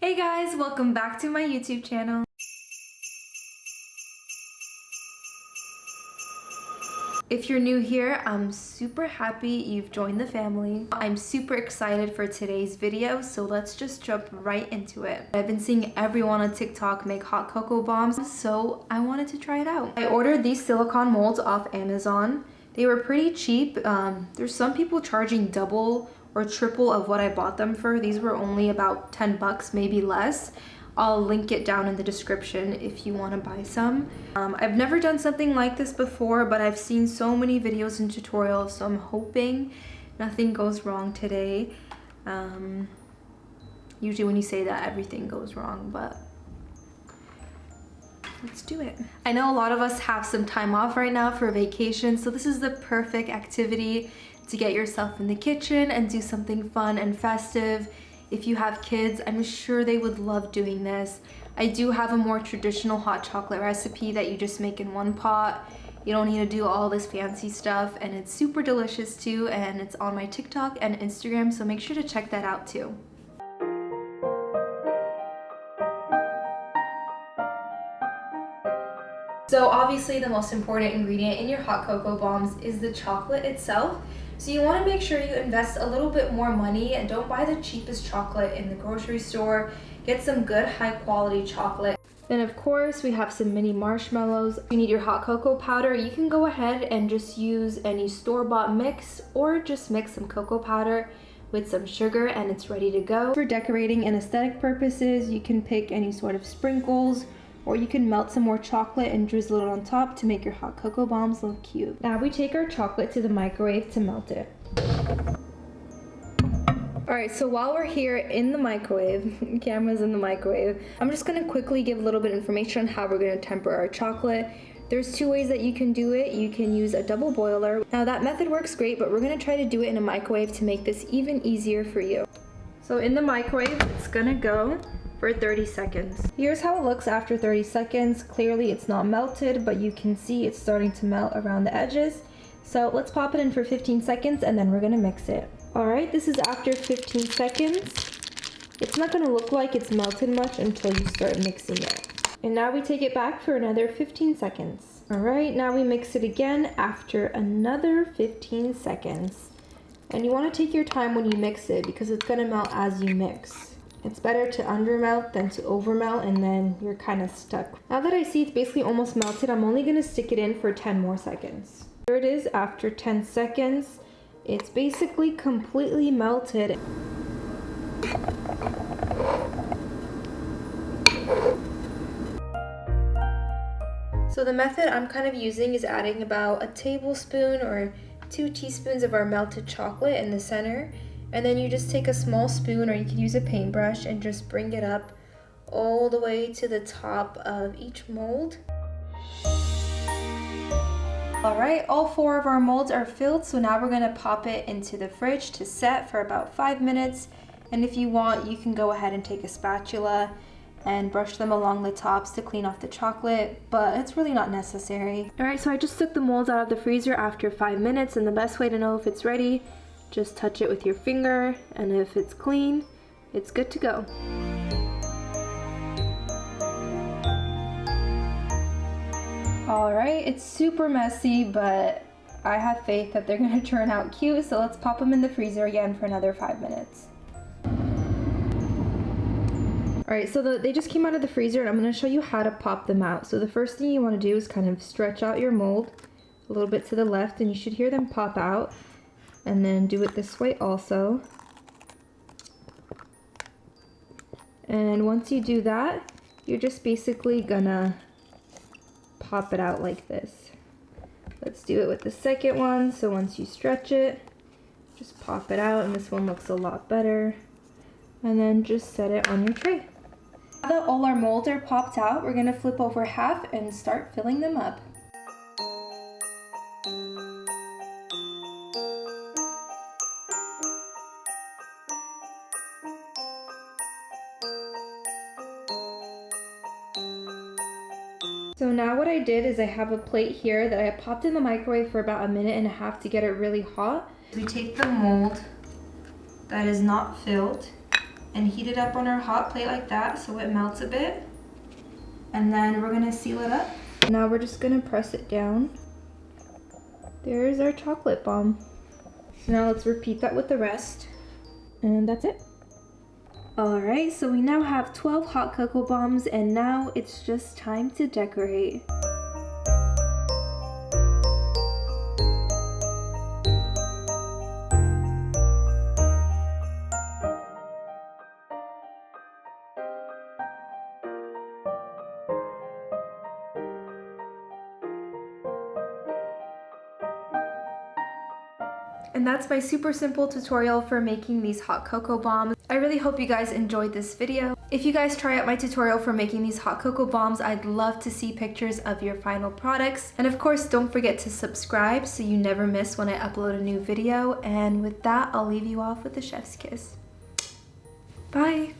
Hey guys, welcome back to my YouTube channel. If you're new here, I'm super happy you've joined the family. I'm super excited for today's video, so let's just jump right into it. I've been seeing everyone on TikTok make hot cocoa bombs, so I wanted to try it out. I ordered these silicone molds off Amazon. They were pretty cheap. There's some people charging double or triple of what I bought them for. These were only about 10 bucks, maybe less. I'll link it down in the description if you want to buy some. I've never done something like this before, but I've seen so many videos and tutorials, so I'm hoping nothing goes wrong today. Usually when you say that, everything goes wrong, but let's do it. I know a lot of us have some time off right now for vacation, so this is the perfect activity to get yourself in the kitchen and do something fun and festive. If you have kids, I'm sure they would love doing this. I do have a more traditional hot chocolate recipe that you just make in one pot. You don't need to do all this fancy stuff, and it's super delicious too, and it's on my TikTok and Instagram, so make sure to check that out too. So obviously the most important ingredient in your hot cocoa bombs is the chocolate itself. So you want to make sure you invest a little bit more money and don't buy the cheapest chocolate in the grocery store. Get some good high quality chocolate. Then of course we have some mini marshmallows. If you need your hot cocoa powder, you can go ahead and just use any store-bought mix or just mix some cocoa powder with some sugar and it's ready to go. For decorating and aesthetic purposes, you can pick any sort of sprinkles, or you can melt some more chocolate and drizzle it on top to make your hot cocoa bombs look cute. Now we take our chocolate to the microwave to melt it. Alright, so while we're here in the microwave, camera's in the microwave, I'm just gonna quickly give a little bit of information on how we're gonna temper our chocolate. There's two ways that you can do it. You can use a double boiler. Now that method works great, but we're gonna try to do it in a microwave to make this even easier for you. So in the microwave, it's gonna go for 30 seconds. Here's how it looks after 30 seconds. Clearly it's not melted, but you can see it's starting to melt around the edges. So let's pop it in for 15 seconds and then we're gonna mix it. All right, this is after 15 seconds. It's not gonna look like it's melted much until you start mixing it. And now we take it back for another 15 seconds. All right, now we mix it again after another 15 seconds. And you wanna take your time when you mix it because it's gonna melt as you mix. It's better to undermelt than to overmelt, and then you're kind of stuck. Now that I see it's basically almost melted, I'm only gonna stick it in for 10 more seconds. Here it is after 10 seconds. It's basically completely melted. So the method I'm kind of using is adding about a tablespoon or 2 teaspoons of our melted chocolate in the center. And then you just take a small spoon, or you can use a paintbrush, and just bring it up all the way to the top of each mold. All right, all 4 of our molds are filled, so now we're gonna pop it into the fridge to set for about 5 minutes. And if you want, you can go ahead and take a spatula and brush them along the tops to clean off the chocolate, but it's really not necessary. All right, so I just took the molds out of the freezer after 5 minutes, and the best way to know if it's ready, just touch it with your finger, and if it's clean, it's good to go. All right, it's super messy, but I have faith that they're gonna turn out cute, so let's pop them in the freezer again for another 5 minutes. All right, so they just came out of the freezer, and I'm gonna show you how to pop them out. So the first thing you wanna do is kind of stretch out your mold a little bit to the left, and you should hear them pop out. And then do it this way also. And once you do that, you're just basically gonna pop it out like this. Let's do it with the second one. So once you stretch it, just pop it out, and this one looks a lot better. And then just set it on your tray. Now that all our molds are popped out, we're gonna flip over half and start filling them up. So now what I did is I have a plate here that I popped in the microwave for about 1.5 minutes to get it really hot. We take the mold that is not filled and heat it up on our hot plate like that so it melts a bit. And then we're gonna seal it up. Now we're just gonna press it down. There's our chocolate bomb. So now let's repeat that with the rest. And that's it. Alright, so we now have 12 hot cocoa bombs, and now it's just time to decorate. And that's my super simple tutorial for making these hot cocoa bombs. I really hope you guys enjoyed this video. If you guys try out my tutorial for making these hot cocoa bombs, I'd love to see pictures of your final products. And of course, don't forget to subscribe so you never miss when I upload a new video. And with that, I'll leave you off with a chef's kiss. Bye!